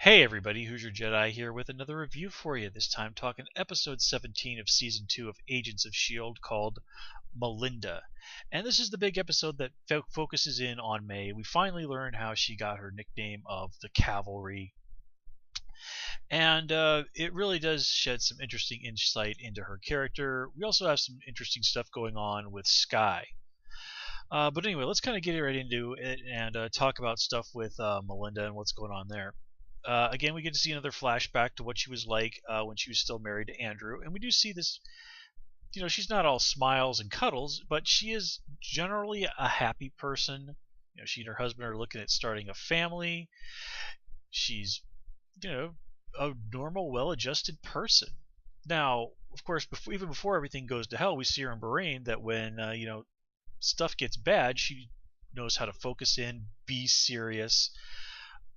Hey everybody, Who's Your Jedi here with another review for you, this time talking episode 17 of season 2 of Agents of S.H.I.E.L.D. called Melinda. And this is the big episode that focuses in on May. We finally learn how she got her nickname of the Cavalry. And it really does shed some interesting insight into her character. We also have some interesting stuff going on with Skye. But anyway, let's kind of get right into it and talk about stuff with Melinda and what's going on there. Again, we get to see another flashback to what she was like when she was still married to Andrew, and we do see this. She's not all smiles and cuddles, but she is generally a happy person. She and her husband are looking at starting a family. She's, a normal, well-adjusted person. Now, of course, even before everything goes to hell, we see her in Bahrain that when stuff gets bad, she knows how to focus in, be serious,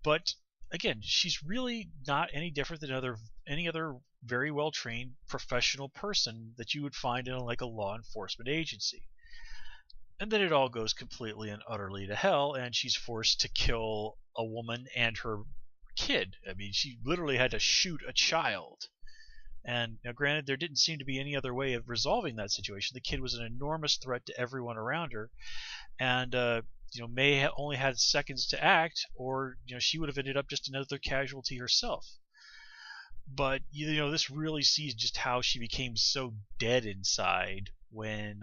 but again, she's really not any different than any other very well trained professional person that you would find in like a law enforcement agency. And then it all goes completely and utterly to hell, and she's forced to kill a woman and her kid. I mean, she literally had to shoot a child. And now, granted, there didn't seem to be any other way of resolving that situation. The kid was an enormous threat to everyone around her, and May only had seconds to act, or she would have ended up just another casualty herself. But this really sees just how she became so dead inside when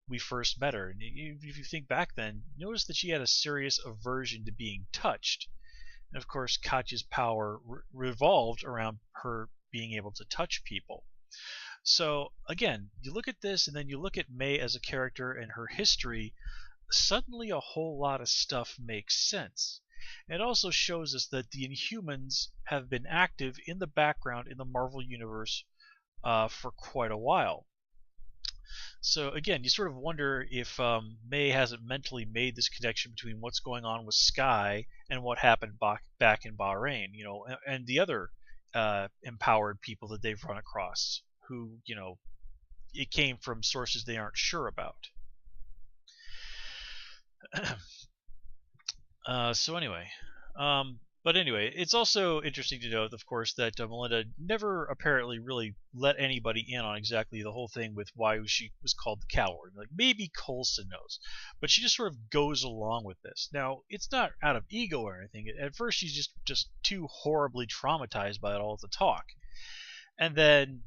we first met her. And if you think back then, notice that she had a serious aversion to being touched. And of course, Katya's power revolved around her being able to touch people. So again, you look at this, and then you look at May as a character and her history. Suddenly a whole lot of stuff makes sense. It also shows us that the Inhumans have been active in the background in the Marvel Universe for quite a while. So again, you sort of wonder if May hasn't mentally made this connection between what's going on with Skye and what happened back in Bahrain, and the other empowered people that they've run across who, it came from sources they aren't sure about. But anyway, it's also interesting to note, of course, that Melinda never apparently really let anybody in on exactly the whole thing with why she was called the Cavalry. Like, maybe Coulson knows, but she just sort of goes along with this. Now, it's not out of ego or anything. At first, she's just too horribly traumatized by it all to talk, and then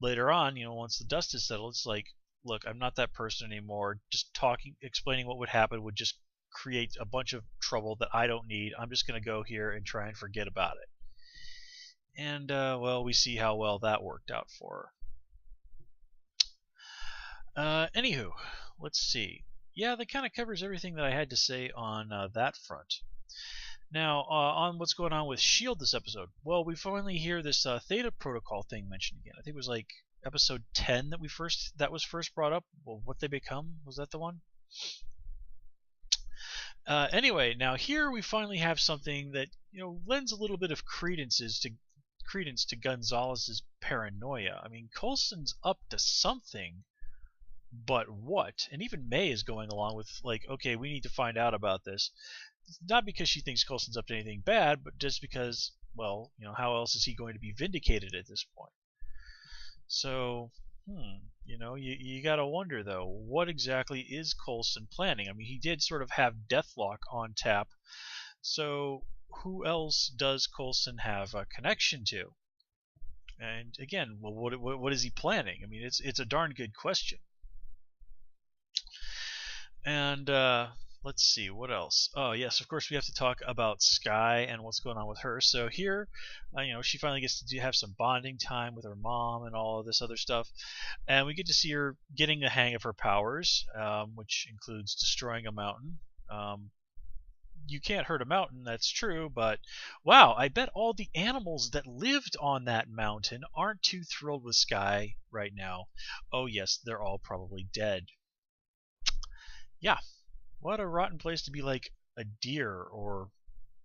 later on, once the dust is settled, it's like, look, I'm not that person anymore. Just explaining what would happen would just create a bunch of trouble that I don't need. I'm just going to go here and try and forget about it. And, well, we see how well that worked out for her. Anywho, let's see. Yeah, that kind of covers everything that I had to say on that front. Now, on what's going on with S.H.I.E.L.D. this episode. Well, we finally hear this Theta Protocol thing mentioned again. I think it was like episode 10 that was first brought up. Well, what they become, was that the one? Anyway, now here we finally have something that lends a little bit of credence to Gonzalez's paranoia. I mean, Coulson's up to something, but what? And even May is going along with like, okay, we need to find out about this. Not because she thinks Coulson's up to anything bad, but just because, well, how else is he going to be vindicated at this point? So, you gotta wonder though, what exactly is Coulson planning? I mean, he did sort of have Deathlock on tap, so who else does Coulson have a connection to? And again, well, what is he planning? I mean, it's a darn good question. And let's see, what else? Oh, yes, of course we have to talk about Skye and what's going on with her. So here, she finally gets to have some bonding time with her mom and all of this other stuff. And we get to see her getting the hang of her powers, which includes destroying a mountain. You can't hurt a mountain, that's true, but wow, I bet all the animals that lived on that mountain aren't too thrilled with Skye right now. Oh yes, they're all probably dead. Yeah. What a rotten place to be like a deer, or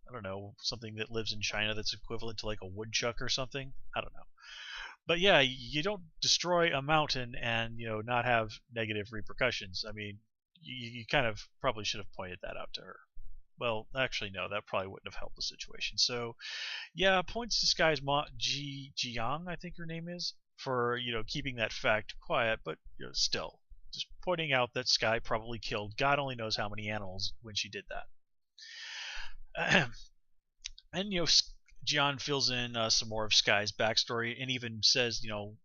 I don't know, something that lives in China that's equivalent to like a woodchuck or something. I don't know. But yeah, you don't destroy a mountain and not have negative repercussions. I mean, you kind of probably should have pointed that out to her. Well, actually, no, that probably wouldn't have helped the situation. So, yeah, points to Skye's mom, Jiang, I think her name is, for keeping that fact quiet, but still, just pointing out that Skye probably killed God only knows how many animals when she did that. And Jian fills in some more of Skye's backstory and even says,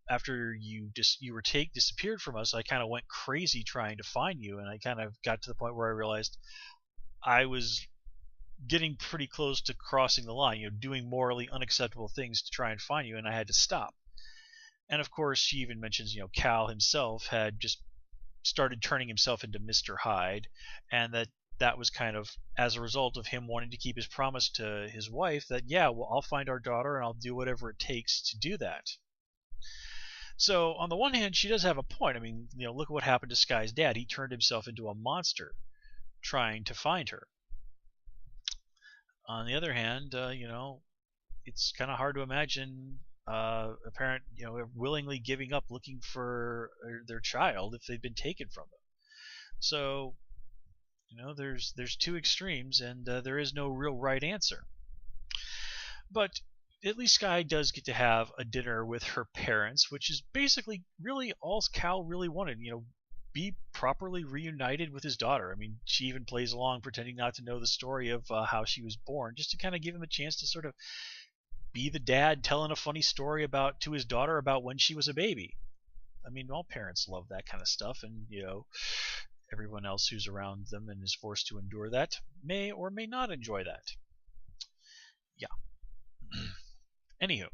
after you were disappeared from us, I kind of went crazy trying to find you, and I kind of got to the point where I realized I was getting pretty close to crossing the line, doing morally unacceptable things to try and find you, and I had to stop. And of course, she even mentions, Cal himself had just started turning himself into Mr. Hyde, and that was kind of as a result of him wanting to keep his promise to his wife that, yeah, well, I'll find our daughter and I'll do whatever it takes to do that. So on the one hand, she does have a point. I mean, look at what happened to Skye's dad. He turned himself into a monster trying to find her. On the other hand, it's kind of hard to imagine a parent, willingly giving up looking for their child if they've been taken from them. So, there's two extremes, and there is no real right answer. But at least Skye does get to have a dinner with her parents, which is basically really all Cal really wanted. Be properly reunited with his daughter. I mean, she even plays along pretending not to know the story of how she was born, just to kind of give him a chance to sort of be the dad telling a funny story to his daughter about when she was a baby. I mean, all parents love that kind of stuff, and everyone else who's around them and is forced to endure that may or may not enjoy that. Yeah. Anywho,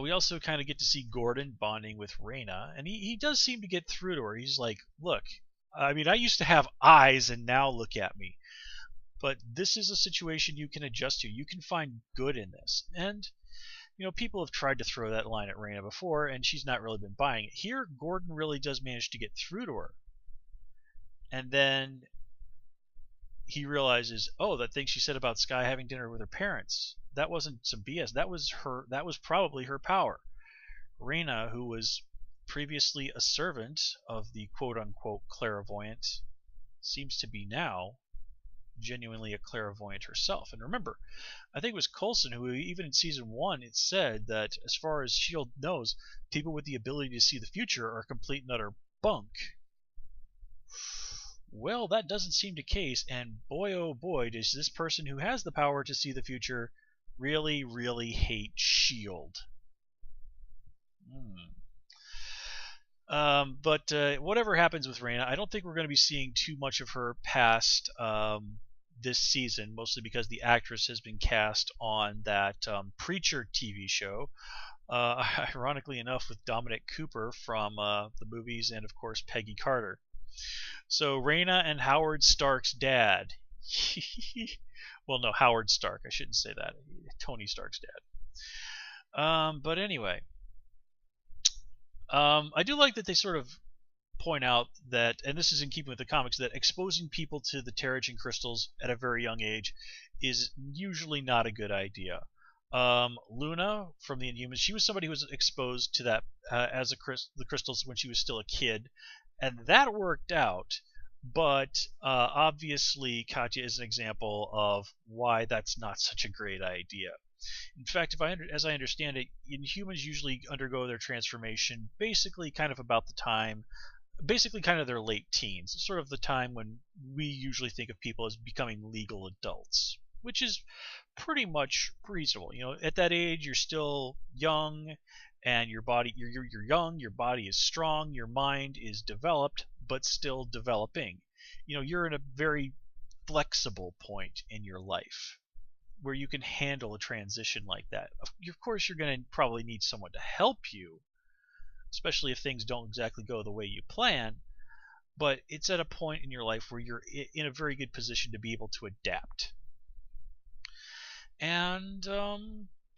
we also kind of get to see Gordon bonding with Raina, and he does seem to get through to her. He's like, look, I mean, I used to have eyes, and now look at me. But this is a situation you can adjust to. You can find good in this. And, people have tried to throw that line at Raina before, and she's not really been buying it. Here, Gordon really does manage to get through to her. And then he realizes, oh, that thing she said about Skye having dinner with her parents, that wasn't some BS. That was probably her power. Raina, who was previously a servant of the quote-unquote clairvoyant, seems to be now genuinely a clairvoyant herself. And remember, I think it was Coulson who, even in season 1, it said that as far as S.H.I.E.L.D. knows, people with the ability to see the future are complete and utter bunk. Well, that doesn't seem the case, and boy oh boy does this person who has the power to see the future really, really hate S.H.I.E.L.D. But whatever happens with Raina, I don't think we're going to be seeing too much of her past this season, mostly because the actress has been cast on that Preacher TV show, ironically enough with Dominic Cooper from the movies and, of course, Peggy Carter. So Raina and Howard Stark's dad. Well, no, Howard Stark. I shouldn't say that. Tony Stark's dad. But anyway, I do like that they sort of point out that, and this is in keeping with the comics, that exposing people to the Terrigen crystals at a very young age is usually not a good idea. Luna from the Inhumans, she was somebody who was exposed to that the crystals when she was still a kid, and that worked out. But obviously, Katya is an example of why that's not such a great idea. In fact, as I understand it, Inhumans usually undergo their transformation basically kind of about the time, basically kind of their late teens, sort of the time when we usually think of people as becoming legal adults, which is pretty much reasonable. At that age, you're still young, and your body, you're young, your body is strong, your mind is developed, but still developing. You're in a very flexible point in your life where you can handle a transition like that. Of course, you're going to probably need someone to help you, especially if things don't exactly go the way you plan, but it's at a point in your life where you're in a very good position to be able to adapt. And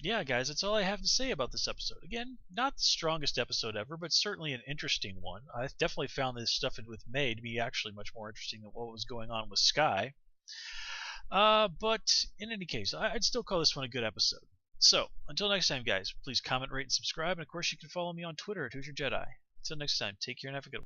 yeah, guys, that's all I have to say about this episode. Again, not the strongest episode ever, but certainly an interesting one. I definitely found this stuff with May to be actually much more interesting than what was going on with Skye. But in any case, I'd still call this one a good episode. So, until next time, guys, please comment, rate, and subscribe. And of course, you can follow me on Twitter at Who's Your Jedi. Until next time, take care and have a good one.